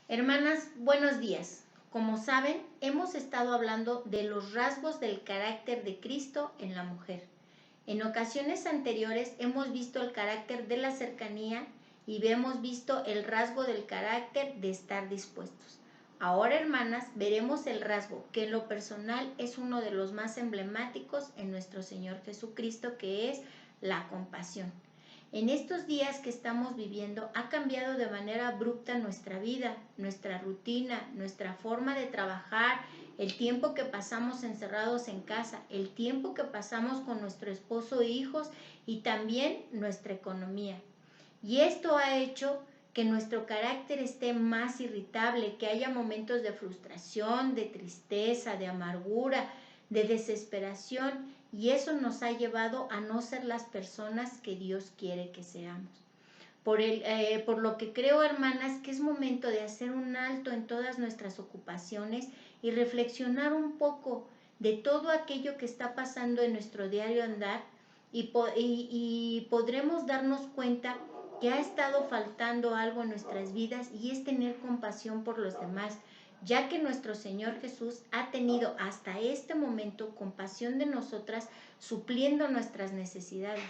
Hermanas, buenos días. Como saben, hemos estado hablando de los rasgos del carácter de Cristo en la mujer. En ocasiones anteriores hemos visto el carácter de la cercanía y hemos visto el rasgo del carácter de estar dispuestos. Ahora, hermanas, veremos el rasgo que en lo personal es uno de los más emblemáticos en nuestro Señor Jesucristo, que es la compasión. En estos días que estamos viviendo ha cambiado de manera abrupta nuestra vida, nuestra rutina, nuestra forma de trabajar, el tiempo que pasamos encerrados en casa, el tiempo que pasamos con nuestro esposo e hijos y también nuestra economía. Y esto ha hecho que nuestro carácter esté más irritable, que haya momentos de frustración, de tristeza, de amargura, de desesperación, y eso nos ha llevado a no ser las personas que Dios quiere que seamos. Por lo que creo, hermanas, que es momento de hacer un alto en todas nuestras ocupaciones y reflexionar un poco de todo aquello que está pasando en nuestro diario andar y podremos darnos cuenta que ha estado faltando algo en nuestras vidas, y es tener compasión por los demás, ya que nuestro Señor Jesús ha tenido hasta este momento compasión de nosotras, supliendo nuestras necesidades.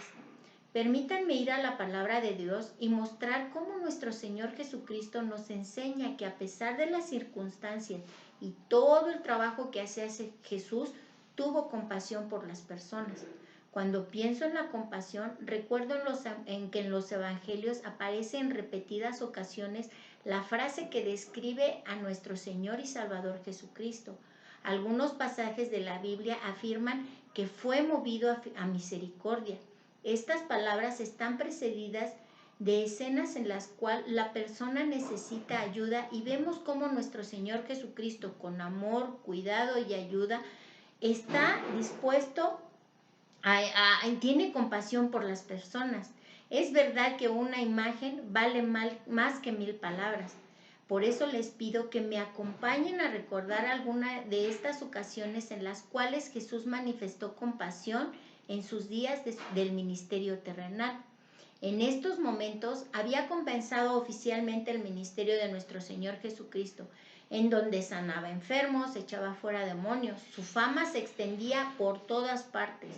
Permítanme ir a la palabra de Dios y mostrar cómo nuestro Señor Jesucristo nos enseña que a pesar de las circunstancias y todo el trabajo que hace Jesús, tuvo compasión por las personas. Cuando pienso en la compasión, recuerdo en que en los evangelios aparece en repetidas ocasiones la frase que describe a nuestro Señor y Salvador Jesucristo. Algunos pasajes de la Biblia afirman que fue movido a misericordia. Estas palabras están precedidas de escenas en las cuales la persona necesita ayuda, y vemos cómo nuestro Señor Jesucristo, con amor, cuidado y ayuda, está dispuesto tiene compasión por las personas. Es verdad que una imagen vale más que 1000 palabras. Por eso les pido que me acompañen a recordar alguna de estas ocasiones en las cuales Jesús manifestó compasión en sus días del ministerio terrenal. En estos momentos había comenzado oficialmente el ministerio de nuestro Señor Jesucristo, en donde sanaba enfermos, echaba fuera demonios. Su fama se extendía por todas partes,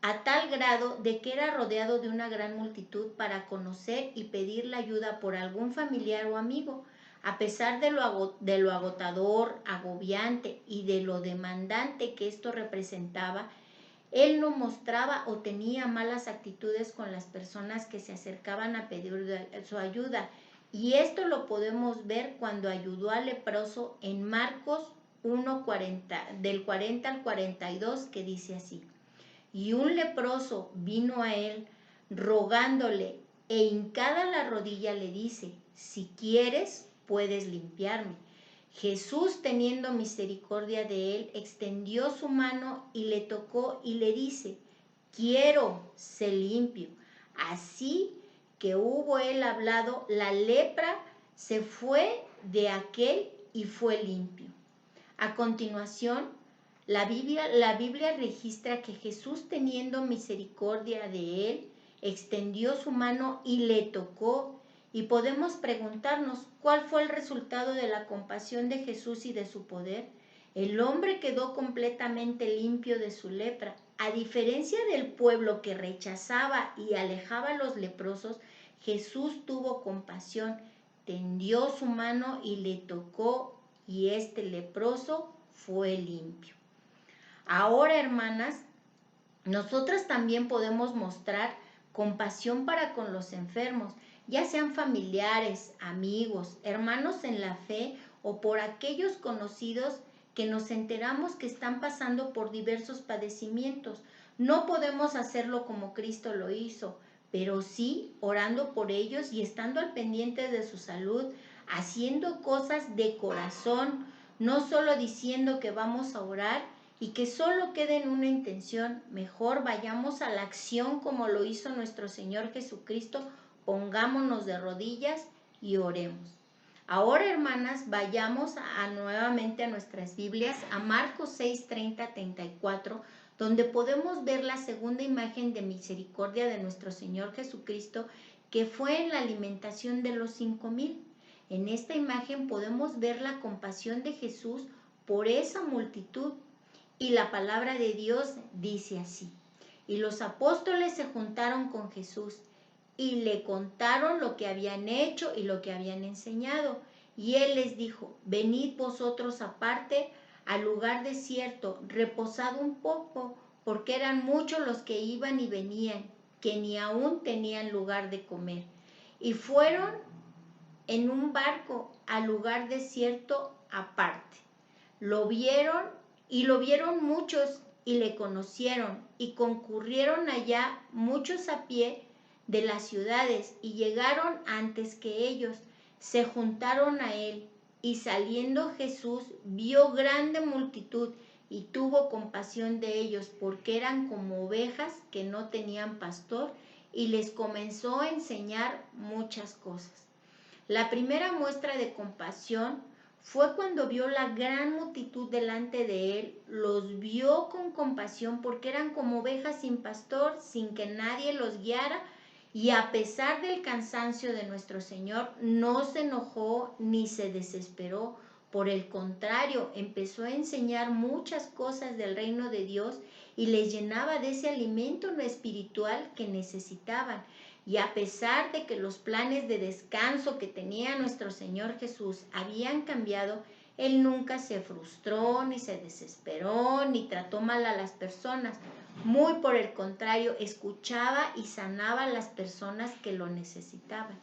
a tal grado de que era rodeado de una gran multitud para conocer y pedir la ayuda por algún familiar o amigo. A pesar de lo agotador, agobiante y de lo demandante que esto representaba, él no mostraba o tenía malas actitudes con las personas que se acercaban a pedir su ayuda. Y esto lo podemos ver cuando ayudó al leproso en Marcos 1:40, del 40 al 42, que dice así: y un leproso vino a él, rogándole, e hincada la rodilla le dice: si quieres, puedes limpiarme. Jesús, teniendo misericordia de él, extendió su mano y le tocó y le dice: quiero, sé limpio. Así que hubo él hablado, la lepra se fue de aquel y fue limpio. A continuación, la Biblia registra que Jesús, teniendo misericordia de él, extendió su mano y le tocó. Y podemos preguntarnos, ¿cuál fue el resultado de la compasión de Jesús y de su poder? El hombre quedó completamente limpio de su lepra. A diferencia del pueblo que rechazaba y alejaba a los leprosos, Jesús tuvo compasión, tendió su mano y le tocó, y este leproso fue limpio. Ahora, hermanas, nosotras también podemos mostrar compasión para con los enfermos, ya sean familiares, amigos, hermanos en la fe o por aquellos conocidos que nos enteramos que están pasando por diversos padecimientos. No podemos hacerlo como Cristo lo hizo, pero sí orando por ellos y estando al pendiente de su salud, haciendo cosas de corazón, no solo diciendo que vamos a orar y que solo quede en una intención. Mejor vayamos a la acción como lo hizo nuestro Señor Jesucristo. Pongámonos de rodillas y oremos. Ahora, hermanas, vayamos nuevamente a nuestras Biblias, a Marcos 6:30-34, donde podemos ver la segunda imagen de misericordia de nuestro Señor Jesucristo, que fue en la alimentación de los 5000. En esta imagen podemos ver la compasión de Jesús por esa multitud. Y la palabra de Dios dice así: y los apóstoles se juntaron con Jesús y le contaron lo que habían hecho y lo que habían enseñado. Y él les dijo: venid vosotros aparte al lugar desierto, reposad un poco, porque eran muchos los que iban y venían, que ni aún tenían lugar de comer. Y fueron en un barco al lugar desierto aparte. Lo vieron muchos y le conocieron, y concurrieron allá muchos a pie de las ciudades, y llegaron antes que ellos, se juntaron a él, y saliendo Jesús vio grande multitud, y tuvo compasión de ellos, porque eran como ovejas que no tenían pastor, y les comenzó a enseñar muchas cosas. La primera muestra de compasión fue cuando vio la gran multitud delante de él. Los vio con compasión porque eran como ovejas sin pastor, sin que nadie los guiara, y a pesar del cansancio de nuestro Señor, no se enojó ni se desesperó. Por el contrario, empezó a enseñar muchas cosas del reino de Dios y les llenaba de ese alimento espiritual que necesitaban. Y a pesar de que los planes de descanso que tenía nuestro Señor Jesús habían cambiado, Él nunca se frustró, ni se desesperó, ni trató mal a las personas. Muy por el contrario, escuchaba y sanaba a las personas que lo necesitaban.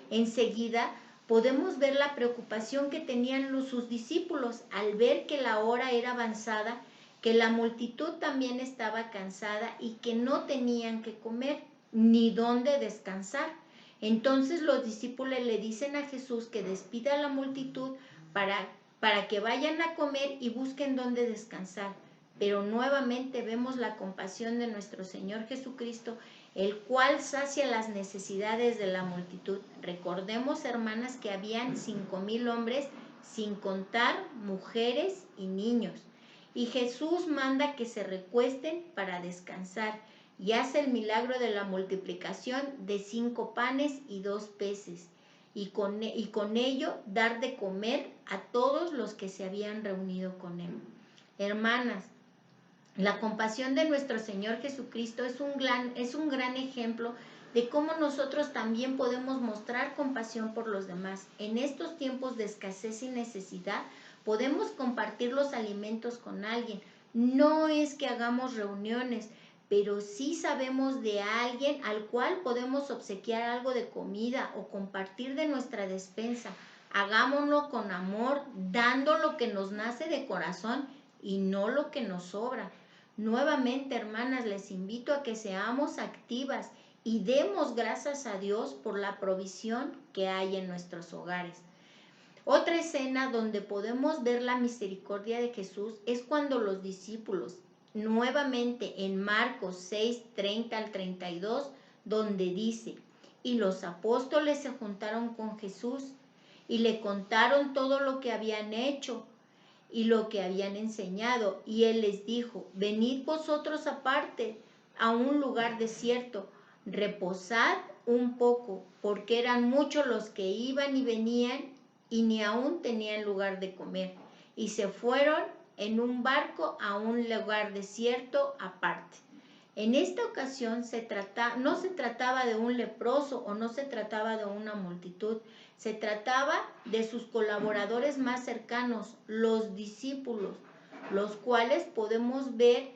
Enseguida podemos ver la preocupación que tenían sus discípulos al ver que la hora era avanzada, que la multitud también estaba cansada y que no tenían que comer ni dónde descansar. Entonces los discípulos le dicen a Jesús que despida a la multitud para que vayan a comer y busquen dónde descansar. Pero nuevamente vemos la compasión de nuestro Señor Jesucristo, el cual sacia las necesidades de la multitud. Recordemos, hermanas, que habían 5,000 hombres, sin contar mujeres y niños. Y Jesús manda que se recuesten para descansar, y hace el milagro de la multiplicación de 5 panes y 2 peces, y con ello dar de comer a todos los que se habían reunido con él. Hermanas, la compasión de nuestro Señor Jesucristo es un gran ejemplo de cómo nosotros también podemos mostrar compasión por los demás. En estos tiempos de escasez y necesidad, podemos compartir los alimentos con alguien. No es que hagamos reuniones, pero sí sabemos de alguien al cual podemos obsequiar algo de comida o compartir de nuestra despensa. Hagámoslo con amor, dando lo que nos nace de corazón y no lo que nos sobra. Nuevamente, hermanas, les invito a que seamos activas y demos gracias a Dios por la provisión que hay en nuestros hogares. Otra escena donde podemos ver la misericordia de Jesús es cuando los discípulos, nuevamente en Marcos 6, 30 al 32, donde dice: y los apóstoles se juntaron con Jesús y le contaron todo lo que habían hecho y lo que habían enseñado, y él les dijo: venid vosotros aparte a un lugar desierto, reposad un poco, porque eran muchos los que iban y venían y ni aún tenían lugar de comer, y se fueron en un barco a un lugar desierto aparte. En esta ocasión no se trataba de un leproso o no se trataba de una multitud, se trataba de sus colaboradores más cercanos, los discípulos, los cuales podemos ver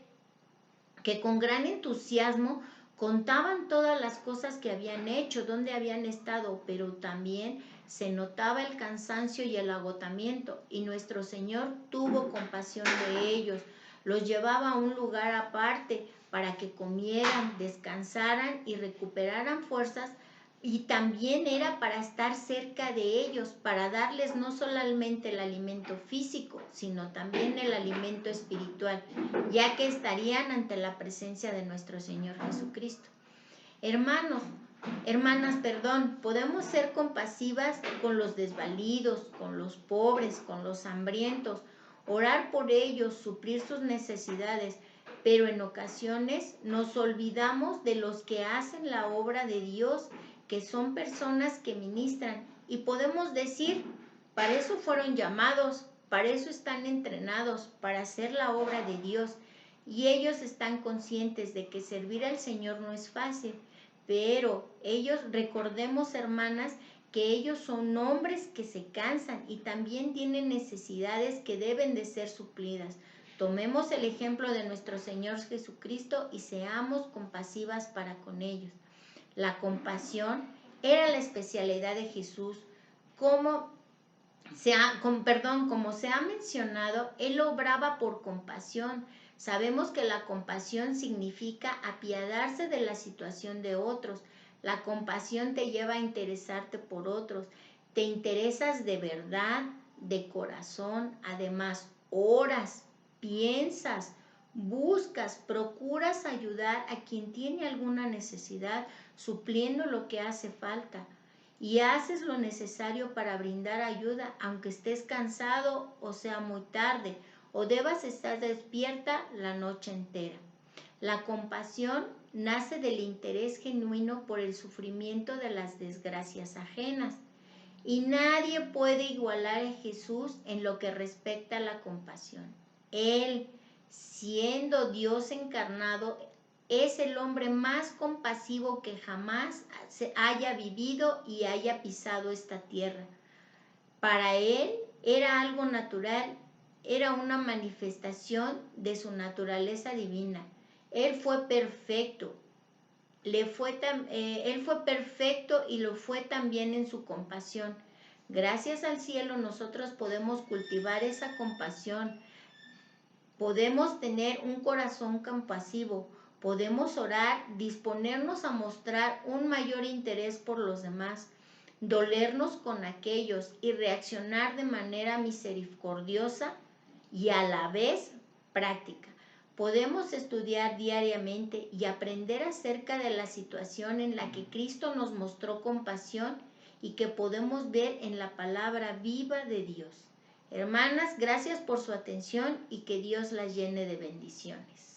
que con gran entusiasmo contaban todas las cosas que habían hecho, dónde habían estado, pero también se notaba el cansancio y el agotamiento, y nuestro Señor tuvo compasión de ellos, los llevaba a un lugar aparte para que comieran, descansaran y recuperaran fuerzas, y también era para estar cerca de ellos, para darles no solamente el alimento físico, sino también el alimento espiritual, ya que estarían ante la presencia de nuestro Señor Jesucristo. Hermanas, podemos ser compasivas con los desvalidos, con los pobres, con los hambrientos, orar por ellos, suplir sus necesidades, pero en ocasiones nos olvidamos de los que hacen la obra de Dios, que son personas que ministran Y podemos decir, para eso fueron llamados, para eso están entrenados, para hacer la obra de Dios. Y ellos están conscientes de que servir al Señor no es fácil, pero ellos, recordemos, hermanas, que ellos son hombres que se cansan y también tienen necesidades que deben de ser suplidas. Tomemos el ejemplo de nuestro Señor Jesucristo y seamos compasivas para con ellos. La compasión era la especialidad de Jesús. Como se ha mencionado, Él obraba por compasión. Sabemos que la compasión significa apiadarse de la situación de otros. La compasión te lleva a interesarte por otros. Te interesas de verdad, de corazón. Además, oras, piensas, buscas, procuras ayudar a quien tiene alguna necesidad, supliendo lo que hace falta. Y haces lo necesario para brindar ayuda, aunque estés cansado o sea muy tarde, o debas estar despierta la noche entera. La compasión nace del interés genuino por el sufrimiento de las desgracias ajenas. Y nadie puede igualar a Jesús en lo que respecta a la compasión. Él, siendo Dios encarnado, es el hombre más compasivo que jamás haya vivido y haya pisado esta tierra. Para él era algo natural, era una manifestación de su naturaleza divina. Él fue perfecto. Él fue perfecto y lo fue también en su compasión. Gracias al cielo nosotros podemos cultivar esa compasión. Podemos tener un corazón compasivo. Podemos orar, disponernos a mostrar un mayor interés por los demás, dolernos con aquellos y reaccionar de manera misericordiosa y a la vez práctica. Podemos estudiar diariamente y aprender acerca de la situación en la que Cristo nos mostró compasión y que podemos ver en la palabra viva de Dios. Hermanas, gracias por su atención y que Dios las llene de bendiciones.